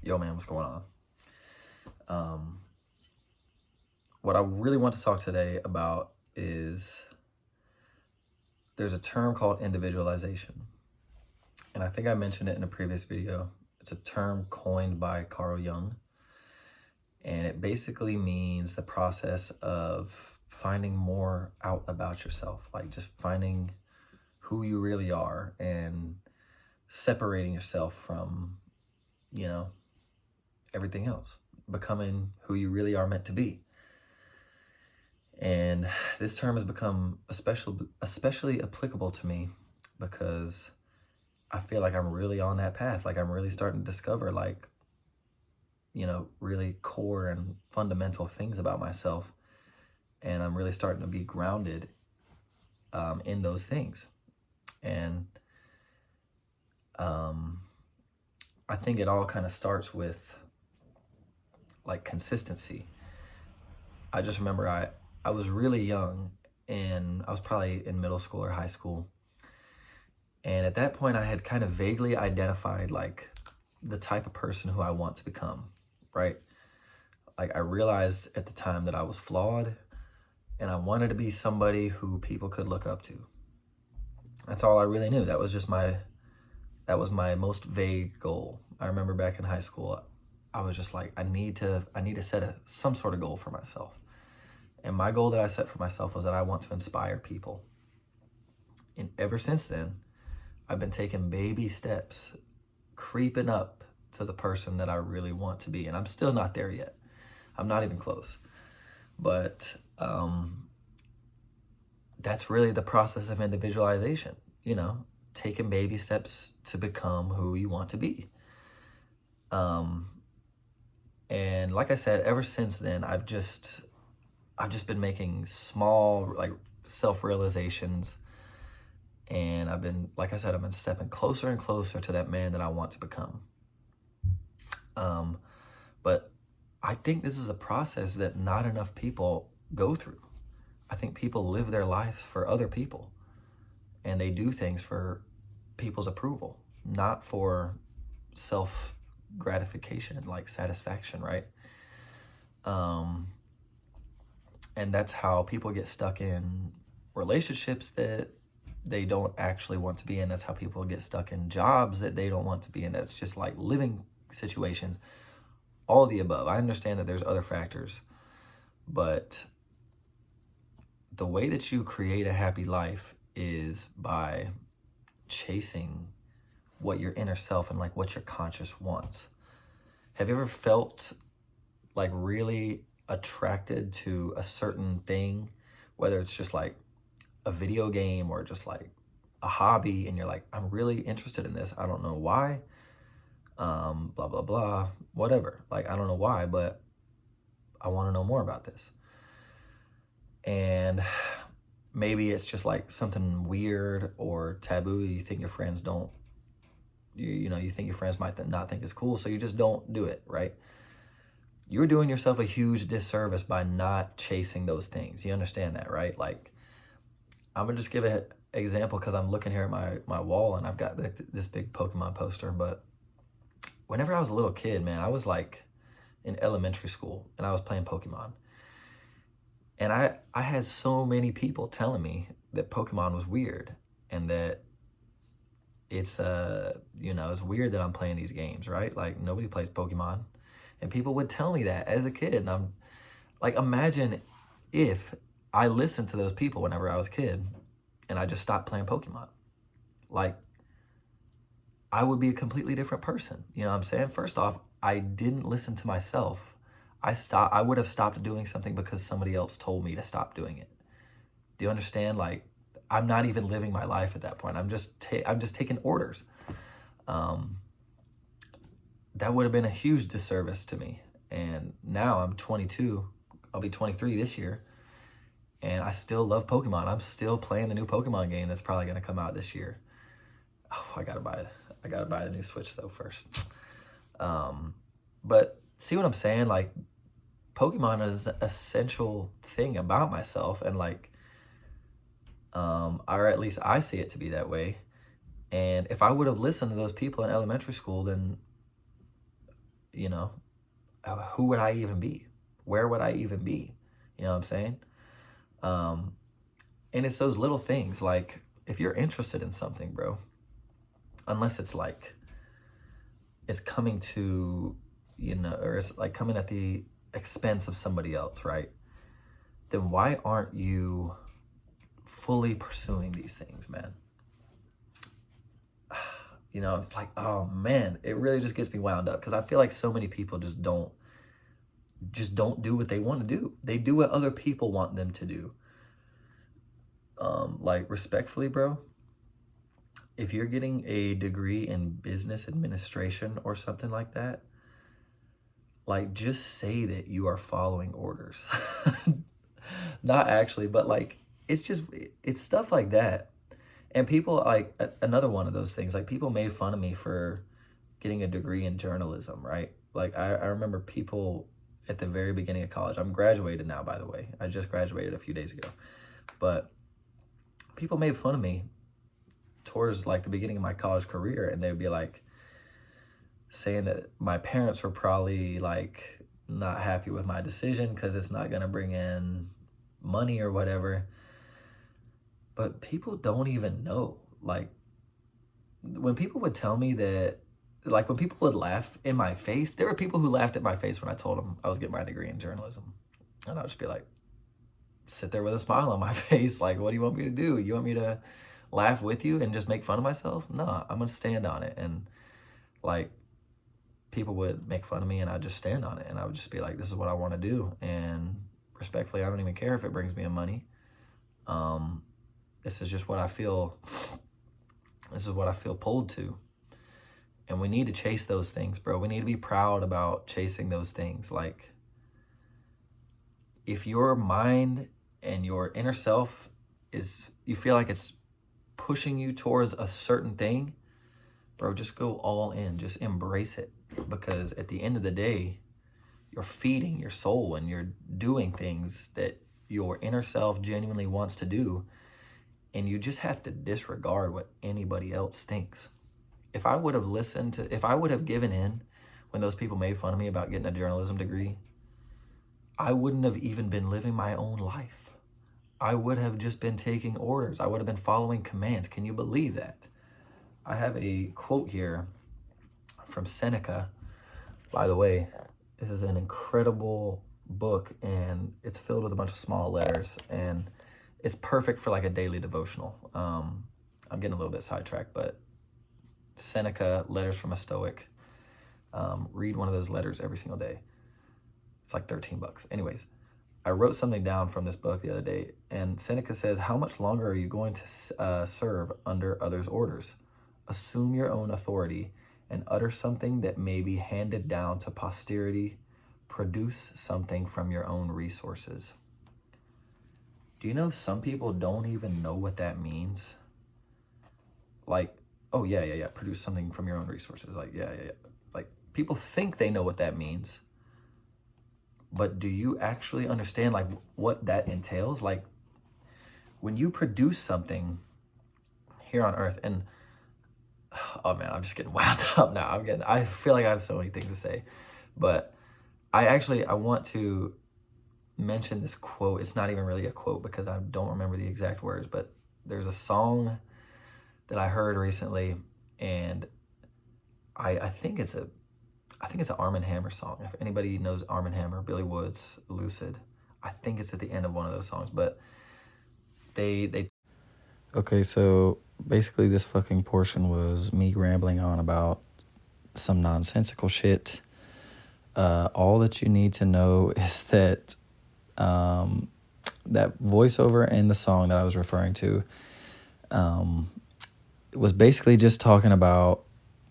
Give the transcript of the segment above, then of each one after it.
Yo, man, what's going on? Um, what I really want to talk today about is there's a term called individualization. And I think I mentioned it in a previous video. It's a term coined by Carl Jung. And it basically means the process of finding more out about yourself, like just finding who you really are and separating yourself from, you know, everything else, becoming who you really are meant to be. And this term has become especially applicable to me because I feel like I'm really on that path. Like I'm really starting to discover really core and fundamental things about myself. And I'm really starting to be grounded in those things. And I think it all kind of starts with like consistency. I just remember I was really young and I was probably in middle school or high school. And at that point, I had kind of vaguely identified like the type of person who I want to become, right? Like I realized at the time that I was flawed and I wanted to be somebody who people could look up to. That's all I really knew. That was my most vague goal. I remember back in high school, I was just like, I need to set some sort of goal for myself. And my goal that I set for myself was that I want to inspire people. And ever since then, I've been taking baby steps, creeping up to the person that I really want to be. And I'm still not there yet. I'm not even close. But that's really the process of individualization, taking baby steps to become who you want to be. And like I said, ever since then, I've just been making small, like, self-realizations. And I've been stepping closer and closer to that man that I want to become. But I think this is a process that not enough people go through. I think people live their lives for other people. And they do things for people's approval, not for self-gratification and like satisfaction, right? And that's how people get stuck in relationships that they don't actually want to be in. That's how people get stuck in jobs that they don't want to be in. That's just like living situations, all the above. I understand that there's other factors, but the way that you create a happy life is by chasing what your inner self and like what your conscious wants. Have you ever felt like really attracted to a certain thing, whether it's just like a video game or just like a hobby, and you're like, I'm really interested in this. I don't know why. Blah, blah, blah, whatever. Like, I don't know why, but I want to know more about this. And maybe it's just like something weird or taboo. You think your friends don't, you think your friends might not think it's cool. So you just don't do it, right? You're doing yourself a huge disservice by not chasing those things. You understand that, right? Like, I'm gonna just give an example because I'm looking here at my wall and I've got this big Pokemon poster. But whenever I was a little kid, man, I was like in elementary school and I was playing Pokemon. And I had so many people telling me that Pokemon was weird and that it's it's weird that I'm playing these games, right? Like nobody plays Pokemon. And people would tell me that as a kid. And I'm like, imagine if I listened to those people whenever I was a kid and I just stopped playing Pokemon. Like, I would be a completely different person. You know what I'm saying? First off, I didn't listen to myself. I would have stopped doing something because somebody else told me to stop doing it. Do you understand? Like, I'm not even living my life at that point. I'm just taking orders. That would have been a huge disservice to me. And now I'm 22. I'll be 23 this year. And I still love Pokemon. I'm still playing the new Pokemon game that's probably going to come out this year. Oh, I gotta buy the new Switch though first. But see what I'm saying? Like, Pokemon is an essential thing about myself, and like, or at least I see it to be that way. And if I would have listened to those people in elementary school, then you know, who would I even be? Where would I even be? You know what I'm saying? And it's those little things, like if you're interested in something, bro, unless it's like it's coming to, or it's like coming at the expense of somebody else, right? Then why aren't you fully pursuing these things, man? It's like, oh man, it really just gets me wound up because I feel like so many people just don't do what they want to do. They do what other people want them to do. Like respectfully, bro, if you're getting a degree in business administration or something like that, like just say that you are following orders. Not actually, but like it's stuff like that. And people, like another one of those things, like people made fun of me for getting a degree in journalism, right? Like I remember people at the very beginning of college. I'm graduated now, by the way. I just graduated a few days ago. But people made fun of me towards like the beginning of my college career, and they'd be like saying that my parents were probably like not happy with my decision because it's not gonna bring in money or whatever. But people don't even know. Like when people would tell me that, like when people would laugh in my face, there were people who laughed at my face when I told them I was getting my degree in journalism. And I'll just be like, sit there with a smile on my face. Like, what do you want me to do? You want me to laugh with you and just make fun of myself? No, I'm going to stand on it. And like people would make fun of me and I'd just stand on it. And I would just be like, this is what I want to do. And respectfully, I don't even care if it brings me in money. This is just what I feel. This is what I feel pulled to. And we need to chase those things, bro. We need to be proud about chasing those things. Like, if your mind and your inner self you feel like it's pushing you towards a certain thing, bro, just go all in. Just embrace it. Because at the end of the day, you're feeding your soul and you're doing things that your inner self genuinely wants to do. And you just have to disregard what anybody else thinks. If I would have given in when those people made fun of me about getting a journalism degree, I wouldn't have even been living my own life. I would have just been taking orders. I would have been following commands. Can you believe that? I have a quote here from Seneca. By the way, this is an incredible book and it's filled with a bunch of small letters and it's perfect for like a daily devotional. I'm getting a little bit sidetracked, but Seneca, Letters from a Stoic. Read one of those letters every single day. It's like $13. Anyways, I wrote something down from this book the other day, and Seneca says, how much longer are you going to serve under others' orders? Assume your own authority and utter something that may be handed down to posterity. Produce something from your own resources. Do you know some people don't even know what that means? Like, oh, yeah. Produce something from your own resources. Like, yeah. Like, people think they know what that means. But do you actually understand, like, what that entails? Like, when you produce something here on earth, and, oh, man, I'm just getting wound up now. I feel like I have so many things to say. But I want to mention this quote. It's not even really a quote because I don't remember the exact words, but there's a song that I heard recently, and I think it's an Arm & Hammer song. If anybody knows Arm & Hammer, Billy Woods, Lucid, I think it's at the end of one of those songs. But they okay, so basically this fucking portion was me rambling on about some nonsensical shit. All that you need to know is that that voiceover in the song that I was referring to was basically just talking about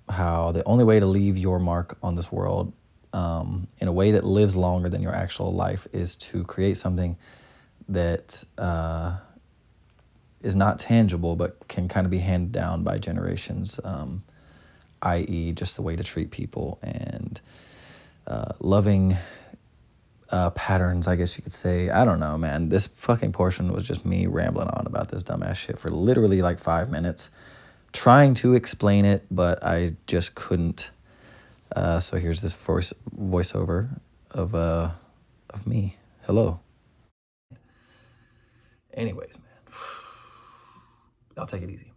how the only way to leave your mark on this world in a way that lives longer than your actual life is to create something that is not tangible but can kind of be handed down by generations, i.e. just the way to treat people and loving patterns, I guess you could say. I don't know, man. This fucking portion was just me rambling on about this dumbass shit for literally like 5 minutes, trying to explain it, but I just couldn't So here's this voiceover of me. Hello. Anyways, man, y'all take it easy.